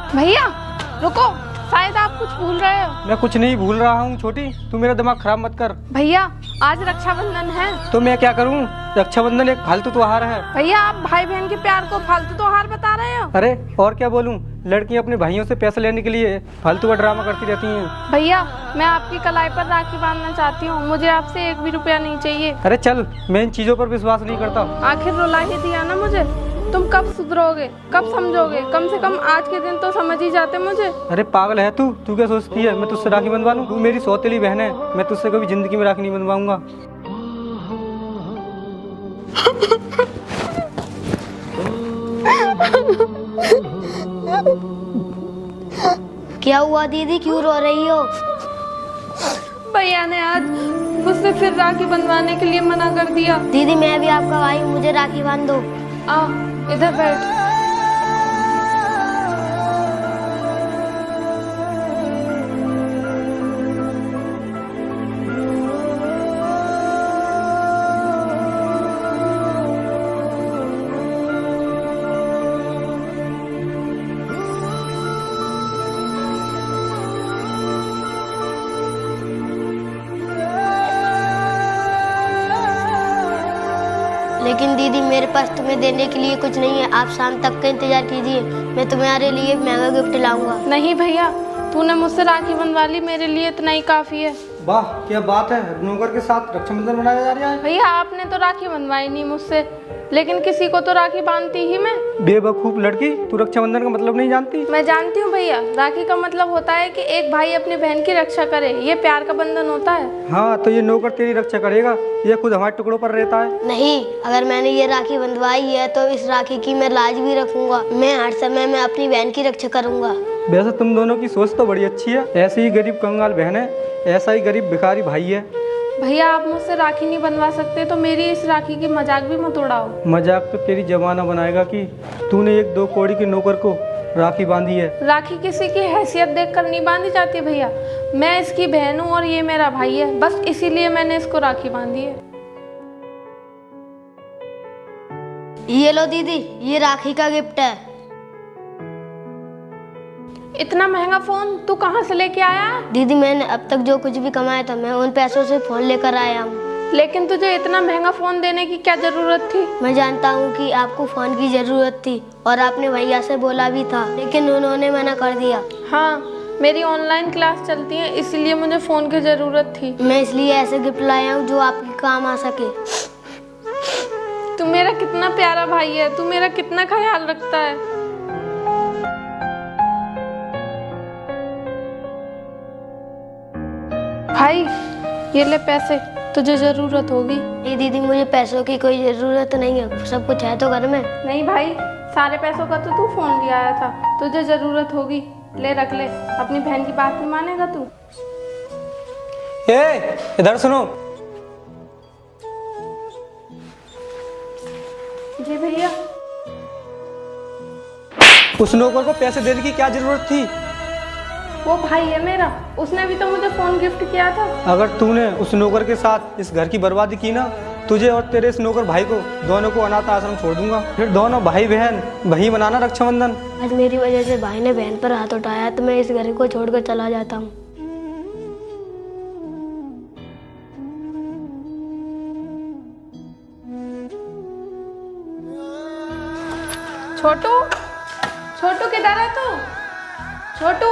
भैया रुको, शायद आप कुछ भूल रहे हो। मैं कुछ नहीं भूल रहा हूँ छोटी, तू मेरा दिमाग खराब मत कर। भैया आज रक्षाबंधन है। तो मैं क्या करूँ, रक्षाबंधन एक फालतू त्योहार है। भैया आप भाई बहन के प्यार को फालतू त्योहार बता रहे हो। अरे और क्या बोलूँ, लड़कियाँ अपने भाइयों से पैसे लेने के लिए फालतू का ड्रामा करती रहती हैं। भैया मैं आपकी कलाई पर राखी बांधना चाहती हूँ, मुझे आपसे 1 भी रुपया नहीं चाहिए। अरे चल, मैं इन चीजों पर विश्वास नहीं करता। आखिर रुला ही दिया ना मुझे। तुम कब सुधरोगे, कब समझोगे? कम से कम आज के दिन तो समझ ही जाते मुझे। अरे पागल है तू क्या सोचती है मैं तुझसे राखी बंधवा लूं? तू मेरी सौतेली बहन है, मैं तुझसे कभी जिंदगी में राखी नहीं बंधवाऊंगा। क्या हुआ दीदी, क्यों रो रही हो? भैया ने आज मुझसे फिर राखी बंधवाने के लिए मना कर दिया। दीदी मैं भी आपका भाई, मुझे राखी बांध दो। आ इधर बैठ। लेकिन दीदी मेरे पास तुम्हें देने के लिए कुछ नहीं है, आप शाम तक का इंतजार कीजिए, मैं तुम्हारे लिए महंगा गिफ्ट लाऊंगा। नहीं भैया, तूने मुझसे राखी बंधवा ली, मेरे लिए इतना ही काफी है। वाह क्या बात है, नौकर के साथ रक्षाबंधन मनाया जा रहा है। भैया आपने तो राखी बंधवाई नहीं मुझसे, लेकिन किसी को तो राखी बांधती ही मैं। बेवकूफ लड़की, तू रक्षाबंधन का मतलब नहीं जानती। मैं जानती हूँ भैया, राखी का मतलब होता है कि एक भाई अपनी बहन की रक्षा करे, ये प्यार का बंधन होता है। हाँ तो ये नौकर तेरी रक्षा करेगा, ये खुद हमारे टुकड़ों पर रहता है। नहीं, अगर मैंने ये राखी बंधवाई है तो इस राखी की मैं लाज भी रखूंगा, मैं हर समय में अपनी बहन की रक्षा करूंगा। वैसे तुम दोनों की सोच तो बड़ी अच्छी है, ऐसे ही गरीब कंगाल बहन है, ऐसा ही गरीब भिखारी भाई है। भैया आप मुझसे राखी नहीं बनवा सकते तो मेरी इस राखी की मजाक भी मत उड़ाओ। मजाक तो तेरी जमाना बनाएगा कि तूने 1-2 कौड़ी के नौकर को राखी बांधी है। राखी किसी की हैसियत देखकर नहीं बांधी जाती भैया, मैं इसकी बहन हूँ और ये मेरा भाई है, बस इसीलिए मैंने इसको राखी बांधी है। ये लो दीदी, ये राखी का गिफ्ट है। इतना महंगा फोन तू कहाँ से लेके आया? दीदी मैंने अब तक जो कुछ भी कमाया था मैं उन पैसों से फोन लेकर आया हूँ। लेकिन तुझे इतना महंगा फोन देने की क्या जरूरत थी? मैं जानता हूँ कि आपको फोन की जरूरत थी और आपने भैया से बोला भी था, लेकिन उन्होंने मना कर दिया। हाँ, मेरी ऑनलाइन क्लास चलती है इसलिए मुझे फोन की जरूरत थी। मैं इसलिए ऐसे गिफ्ट लाया हूँ जो आपके काम आ सके। तू मेरा कितना प्यारा भाई है, तू मेरा कितना ख्याल रखता है। भाई ये ले पैसे, तुझे जरूरत होगी। नहीं दीदी, मुझे पैसों की कोई जरूरत नहीं है, सब कुछ है तो घर में। नहीं भाई, सारे पैसों का तो तू फोन ले आया था, तुझे जरूरत होगी, ले रख ले, अपनी बहन की बात नहीं मानेगा तू। इधर सुनो। जी भैया। उस नौकर को पैसे देने की क्या जरूरत थी? वो भाई है मेरा, उसने भी तो मुझे फोन गिफ्ट किया था। अगर तूने उस नौकर के साथ इस घर की बर्बादी की ना, तुझे और तेरे इस नौकर भाई को दोनों को अनाथ आश्रम छोड़ दूंगा, फिर दोनों भाई बहन वही मनाना रक्षाबंधन। आज मेरी वजह से भाई ने बहन पर हाथ उठाया तो मैं इस घर को छोड़कर चला जाता हूँ। छोटू, छोटू किधर है तू? छोटू।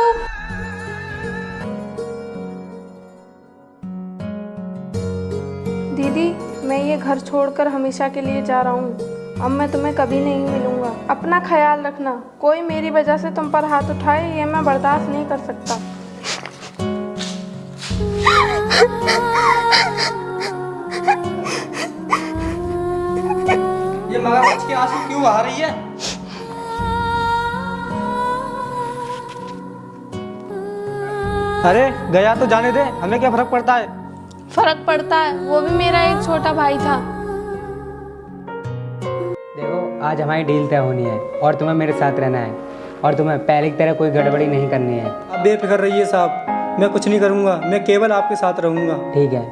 दीदी मैं ये घर छोड़कर हमेशा के लिए जा रहा हूँ, अब मैं तुम्हें कभी नहीं मिलूंगा, अपना ख्याल रखना, कोई मेरी वजह से तुम पर हाथ उठाए ये मैं बर्दाश्त नहीं कर सकता। ये मगरमच्छ के आंसू क्यों आ रही है? अरे गया तो जाने दे, हमें क्या फर्क पड़ता है? फर्क पड़ता है, वो भी मेरा एक छोटा भाई था। देखो आज हमारी डील तय होनी है और तुम्हें मेरे साथ रहना है और तुम्हें पहले की तरह कोई गड़बड़ी नहीं करनी है। आप बेफिक्र रहिए साहब, मैं कुछ नहीं करूँगा, मैं केवल आपके साथ रहूँगा। ठीक है,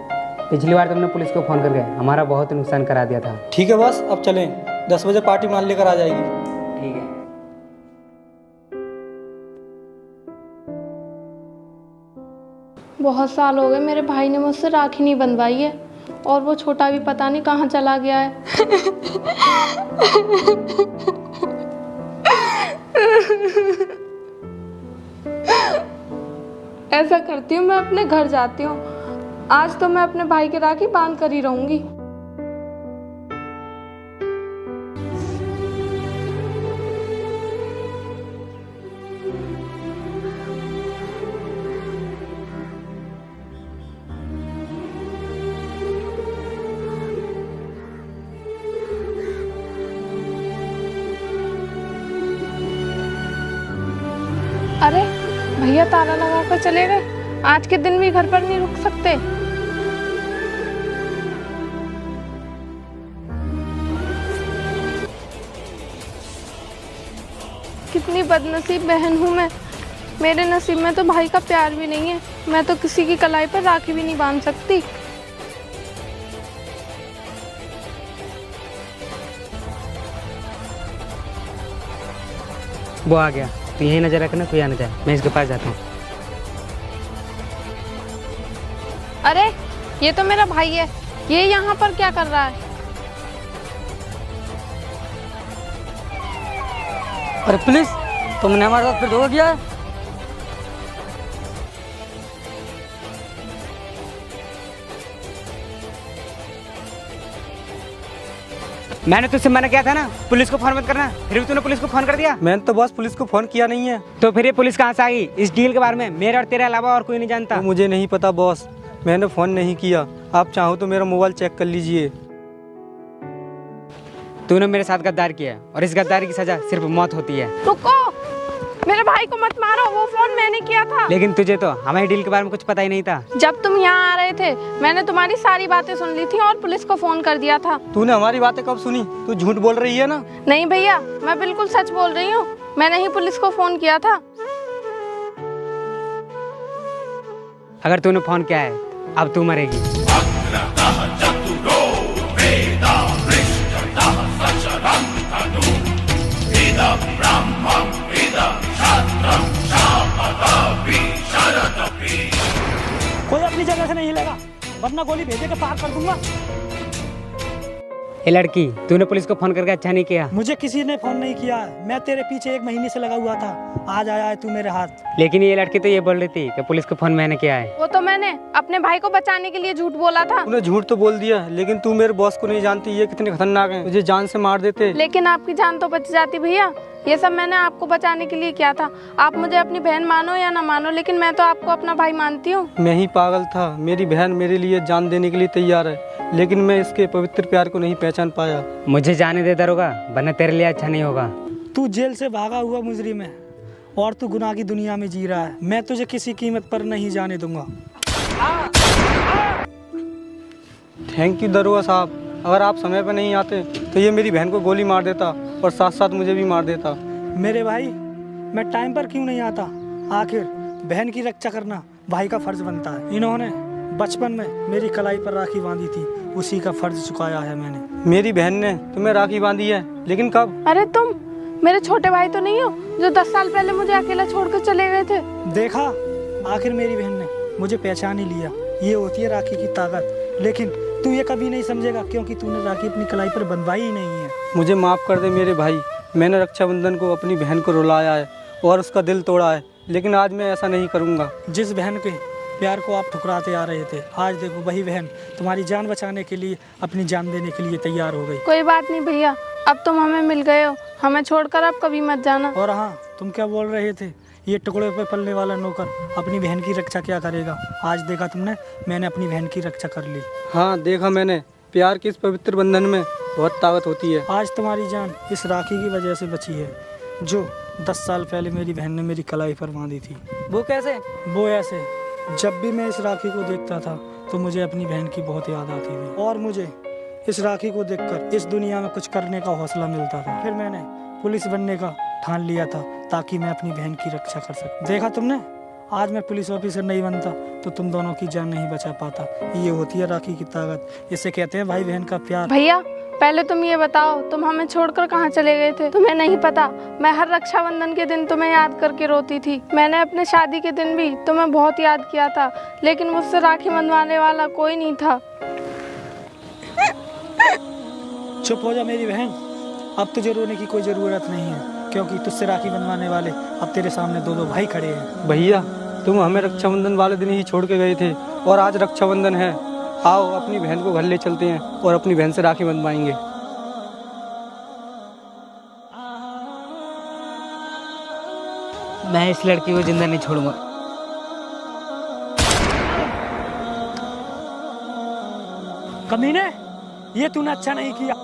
पिछली बार तुमने पुलिस को फ़ोन करके हमारा बहुत नुकसान करा दिया था। ठीक है बस, अब चलें, 10 बजे पार्टी मान लेकर आ जाएगी। ठीक है। बहुत साल हो गए मेरे भाई ने मुझसे राखी नहीं बंधवाई है, और वो छोटा भी पता नहीं कहाँ चला गया है। ऐसा करती हूँ, मैं अपने घर जाती हूँ। आज तो मैं अपने भाई की राखी बांध कर ही रहूंगी। अरे भैया ताला लगा कर चले गए। आज के दिन भी घर पर नहीं रुक सकते। कितनी बदनसीब बहन हूँ मैं। मेरे नसीब में तो भाई का प्यार भी नहीं है। मैं तो किसी की कलाई पर राखी भी नहीं बांध सकती। वो आ गया, तो यही नजर रखना, कोई आ ना जाए। मैं इसके पास जाता हूँ। अरे ये तो मेरा भाई है, ये यहाँ पर क्या कर रहा है? अरे पुलिस, तुमने हमारे साथ फिर धोखा किया है। मैंने तुझसे मना किया था ना पुलिस को फोन मत करना, फिर भी तूने पुलिस को फोन कर दिया। मैंने तो बस पुलिस को फोन किया नहीं है। तो फिर ये पुलिस कहाँ से आई? इस डील के बारे में मेरे और तेरे अलावा और कोई नहीं जानता। तो मुझे नहीं पता बॉस, मैंने फ़ोन नहीं किया। आप चाहो तो मेरा मोबाइल चेक कर लीजिए। तूने मेरे साथ गद्दार किया और इस गद्दारी की सजा सिर्फ मौत होती है। रुको, मेरे भाई को मत मारो, वो फोन मैंने किया था। लेकिन तुझे तो हमारी डील के बारे में कुछ पता ही नहीं था। जब तुम यहाँ आ रहे थे मैंने तुम्हारी सारी बातें सुन ली थी और पुलिस को फोन कर दिया था। तूने हमारी बातें कब सुनी? तू झूठ बोल रही है ना? नहीं भैया, मैं बिल्कुल सच बोल रही हूँ। मैंने ही पुलिस को फोन किया था। अगर तूने फोन किया है अब तू मरेगी। कोई अपनी जगह से नहीं हिलेगा, वरना गोली भेजे के पार कर दूंगा। ये लड़की, तूने पुलिस को फोन करके अच्छा नहीं किया। मुझे किसी ने फोन नहीं किया, मैं तेरे पीछे 1 महीने से लगा हुआ था। आज आया है तू मेरे हाथ। लेकिन ये लड़की तो ये बोल रही थी कि पुलिस को फोन मैंने किया है। वो तो मैंने अपने भाई को बचाने के लिए झूठ बोला था। तूने झूठ तो बोल दिया, लेकिन तू मेरे बॉस को नहीं जानती ये कितने खतरनाक हैं। तुझे जान से मार देते। लेकिन आपकी जान तो बच जाती भैया। ये सब मैंने आपको बचाने के लिए किया था। आप मुझे अपनी बहन मानो या ना मानो, लेकिन मैं तो आपको अपना भाई मानती हूँ। मैं ही पागल था। मेरी बहन मेरे लिए जान देने के लिए तैयार है, लेकिन मैं इसके पवित्र प्यार को नहीं पहचान पाया। मुझे जाने दे दरोगा, वरना तेरे लिए अच्छा नहीं होगा। तू जेल से भागा हुआ मुजरिम है और तू गुनाह की दुनिया में जी रहा है। मैं तुझे किसी कीमत पर नहीं जाने दूंगा। थैंक यू दरोगा साहब। अगर आप समय पर नहीं आते तो ये मेरी बहन को गोली मार देता और साथ साथ मुझे भी मार देता। मेरे भाई, मैं टाइम पर क्यों नहीं आता? आखिर बहन की रक्षा करना भाई का फर्ज बनता है। इन्होंने बचपन में मेरी कलाई पर राखी बांधी थी, उसी का फर्ज चुकाया है मैंने। मेरी बहन ने तुम्हें राखी बांधी है, लेकिन कब? अरे तुम मेरे छोटे भाई तो नहीं हो जो 10 साल पहले मुझे अकेला छोड़कर चले गए थे? देखा, आखिर मेरी बहन ने मुझे पहचान ही लिया। ये होती है राखी की ताकत। लेकिन तू ये कभी नहीं समझेगा, क्योंकि तूने राखी अपनी कलाई पर बंधवाई ही नहीं है। मुझे माफ़ कर दे मेरे भाई। मैंने रक्षाबंधन को अपनी बहन को रुलाया है और उसका दिल तोड़ा है, लेकिन आज मैं ऐसा नहीं करूँगा। जिस बहन के प्यार को आप ठुकराते आ रहे थे, आज देखो वही बहन तुम्हारी जान बचाने के लिए, अपनी जान देने के लिए तैयार हो गई। कोई बात नहीं भैया, अब तुम हमें मिल गए हो। हमें छोड़कर अब कभी मत जाना। और हाँ, तुम क्या बोल रहे थे? ये टुकड़े पे पलने वाला नौकर अपनी बहन की रक्षा क्या करेगा? आज देखा तुमने, मैंने अपनी बहन की रक्षा कर ली। हाँ देखा मैंने, प्यार के इस पवित्र बंधन में बहुत ताकत होती है। आज तुम्हारी जान इस राखी की वजह से बची है, जो 10 साल पहले मेरी बहन ने मेरी कलाई पर बांधी थी। वो कैसे? वो ऐसे, जब भी मैं इस राखी को देखता था तो मुझे अपनी बहन की बहुत याद आती थी, और मुझे इस राखी को देखकर इस दुनिया में कुछ करने का हौसला मिलता था। फिर मैंने पुलिस बनने का ठान लिया था, ताकि मैं अपनी बहन की रक्षा कर सकूं। देखा तुमने, आज मैं पुलिस ऑफिसर नहीं बनता तो तुम दोनों की जान नहीं बचा पाता। ये होती है राखी की ताकत। इसे कहते हैं भाई बहन का प्यार। भैया पहले तुम ये बताओ, तुम हमें छोड़कर कहाँ चले गए थे? तुम्हें नहीं पता, मैं हर रक्षाबंधन के दिन तुम्हें याद करके रोती थी। मैंने अपने शादी के दिन भी तुम्हें बहुत याद किया था, लेकिन मुझसे राखी बंधवाने वाला कोई नहीं था। चुप हो जा मेरी बहन, अब तुझे रोने की कोई ज़रूरत नहीं है, क्योंकि तुझसे राखी बनवाने वाले अब तेरे सामने दो दो भाई खड़े हैं। भैया, तुम हमें रक्षाबंधन वाले दिन ही छोड़ के गए थे और आज रक्षाबंधन है। आओ अपनी बहन को घर ले चलते हैं और अपनी बहन से राखी बंधवाएंगे। मैं इस लड़की को जिंदा नहीं छोड़ूंगा। कमीने, ये तूने अच्छा नहीं किया।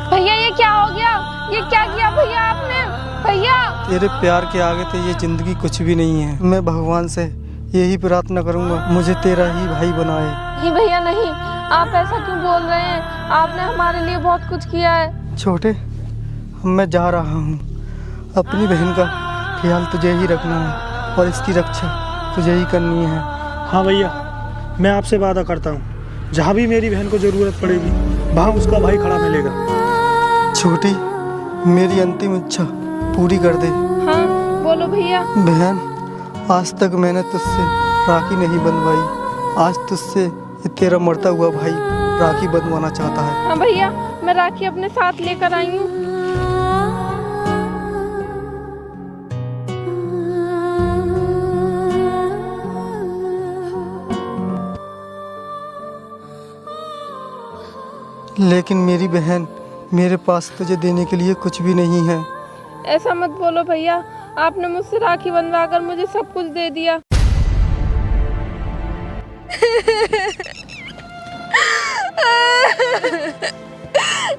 भैया ये क्या हो गया? ये क्या किया भैया आपने? भैया तेरे प्यार के आगे तो ये जिंदगी कुछ भी नहीं है। मैं भगवान से यही प्रार्थना करूंगा, मुझे तेरा ही भाई बनाए। नहीं भैया नहीं, आप ऐसा क्यों बोल रहे हैं? आपने हमारे लिए बहुत कुछ किया है। छोटे, मैं जा रहा हूँ। अपनी बहन का ख्याल तुझे ही रखना है और इसकी रक्षा तुझे ही करनी है। हाँ भैया, मैं आपसे वादा करता हूँ, जहाँ भी मेरी बहन को ज़रूरत पड़ेगी वहाँ उसका भाई खड़ा मिलेगा। छोटी, मेरी अंतिम इच्छा पूरी कर दे। हाँ बोलो भैया। बहन, आज तक मैंने तुझसे राखी नहीं बंधवाई, आज तुझसे ये तेरा मरता हुआ भाई राखी बंधवाना चाहता है। हाँ भैया, मैं राखी अपने साथ लेकर आई हूँ। लेकिन मेरी बहन, मेरे पास तुझे देने के लिए कुछ भी नहीं है। ऐसा मत बोलो भैया, आपने मुझसे राखी बंधवाकर मुझे सब कुछ दे दिया।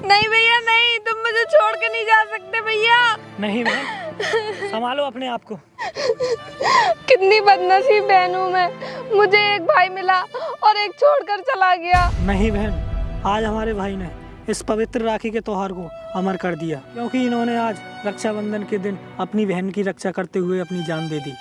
नहीं भैया नहीं, तुम मुझे छोड़ के नहीं जा सकते भैया। नहीं बहन, संभालो अपने आप को। कितनी बदनसीब बहन हूँ मैं, मुझे एक भाई मिला और एक छोड़कर चला गया। नहीं बहन, आज हमारे भाई ने इस पवित्र राखी के त्योहार को अमर कर दिया, क्योंकि इन्होंने आज रक्षाबंधन के दिन अपनी बहन की रक्षा करते हुए अपनी जान दे दी।